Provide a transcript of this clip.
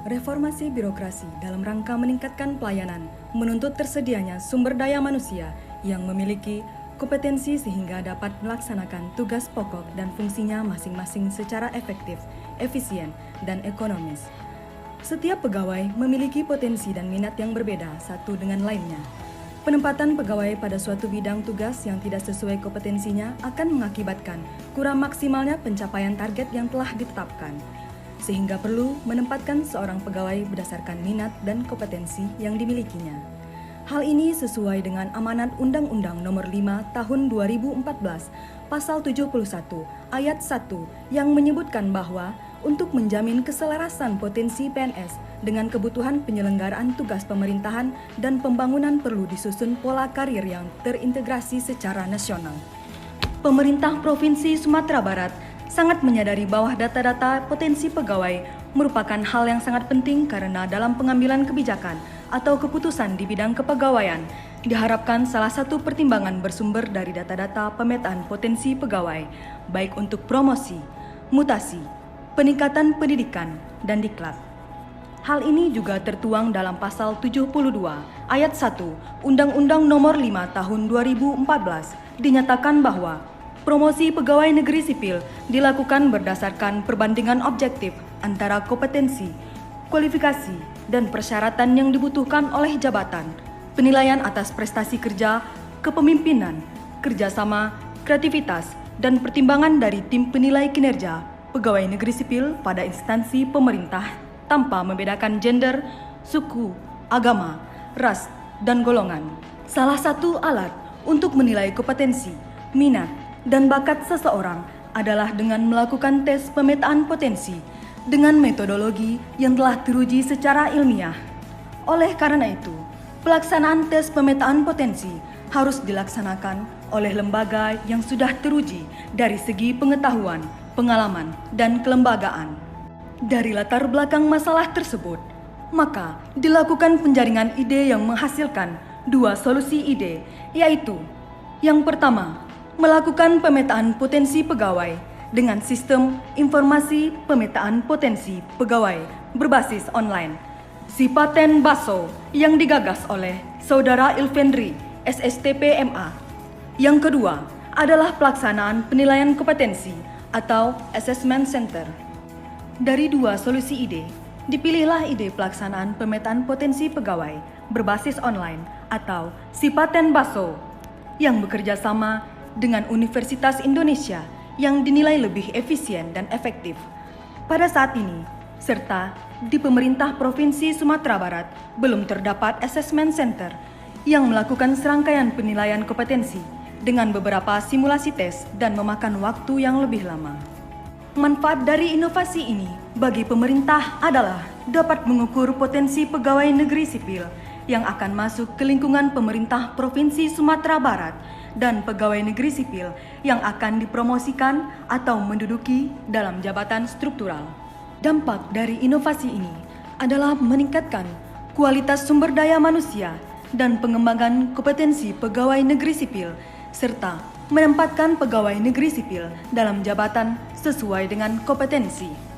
Reformasi birokrasi dalam rangka meningkatkan pelayanan menuntut tersedianya sumber daya manusia yang memiliki kompetensi sehingga dapat melaksanakan tugas pokok dan fungsinya masing-masing secara efektif, efisien, dan ekonomis. Setiap pegawai memiliki potensi dan minat yang berbeda satu dengan lainnya. Penempatan pegawai pada suatu bidang tugas yang tidak sesuai kompetensinya akan mengakibatkan kurang maksimalnya pencapaian target yang telah ditetapkan, sehingga perlu menempatkan seorang pegawai berdasarkan minat dan kompetensi yang dimilikinya. Hal ini sesuai dengan amanat Undang-Undang Nomor 5 Tahun 2014, Pasal 71, Ayat 1 yang menyebutkan bahwa untuk menjamin keselarasan potensi PNS dengan kebutuhan penyelenggaraan tugas pemerintahan dan pembangunan perlu disusun pola karir yang terintegrasi secara nasional. Pemerintah Provinsi Sumatera Barat sangat menyadari bahwa data-data potensi pegawai merupakan hal yang sangat penting karena dalam pengambilan kebijakan atau keputusan di bidang kepegawaian, diharapkan salah satu pertimbangan bersumber dari data-data pemetaan potensi pegawai, baik untuk promosi, mutasi, peningkatan pendidikan, dan diklat. Hal ini juga tertuang dalam Pasal 72 Ayat 1 Undang-Undang Nomor 5 Tahun 2014 dinyatakan bahwa promosi pegawai negeri sipil dilakukan berdasarkan perbandingan objektif antara kompetensi, kualifikasi, dan persyaratan yang dibutuhkan oleh jabatan, penilaian atas prestasi kerja, kepemimpinan, kerjasama, kreativitas, dan pertimbangan dari tim penilai kinerja pegawai negeri sipil pada instansi pemerintah tanpa membedakan gender, suku, agama, ras, dan golongan. Salah satu alat untuk menilai kompetensi, minat, dan bakat seseorang adalah dengan melakukan tes pemetaan potensi dengan metodologi yang telah teruji secara ilmiah. Oleh karena itu, pelaksanaan tes pemetaan potensi harus dilaksanakan oleh lembaga yang sudah teruji dari segi pengetahuan, pengalaman, dan kelembagaan. Dari latar belakang masalah tersebut, maka dilakukan penjaringan ide yang menghasilkan dua solusi ide, yaitu yang pertama, melakukan pemetaan potensi pegawai dengan sistem informasi pemetaan potensi pegawai berbasis online, Sipaten Baso, yang digagas oleh Saudara Ilvendri, SSTP MA. Yang kedua adalah pelaksanaan penilaian kompetensi atau Assessment Center. Dari dua solusi ide, dipilihlah ide pelaksanaan pemetaan potensi pegawai berbasis online atau Sipaten Baso yang bekerja sama dengan Universitas Indonesia yang dinilai lebih efisien dan efektif. Pada saat ini, serta di pemerintah Provinsi Sumatera Barat belum terdapat Assessment Center yang melakukan serangkaian penilaian kompetensi dengan beberapa simulasi tes dan memakan waktu yang lebih lama. Manfaat dari inovasi ini bagi pemerintah adalah dapat mengukur potensi pegawai negeri sipil yang akan masuk ke lingkungan pemerintah Provinsi Sumatera Barat dan pegawai negeri sipil yang akan dipromosikan atau menduduki dalam jabatan struktural. Dampak dari inovasi ini adalah meningkatkan kualitas sumber daya manusia dan pengembangan kompetensi pegawai negeri sipil, serta menempatkan pegawai negeri sipil dalam jabatan sesuai dengan kompetensi.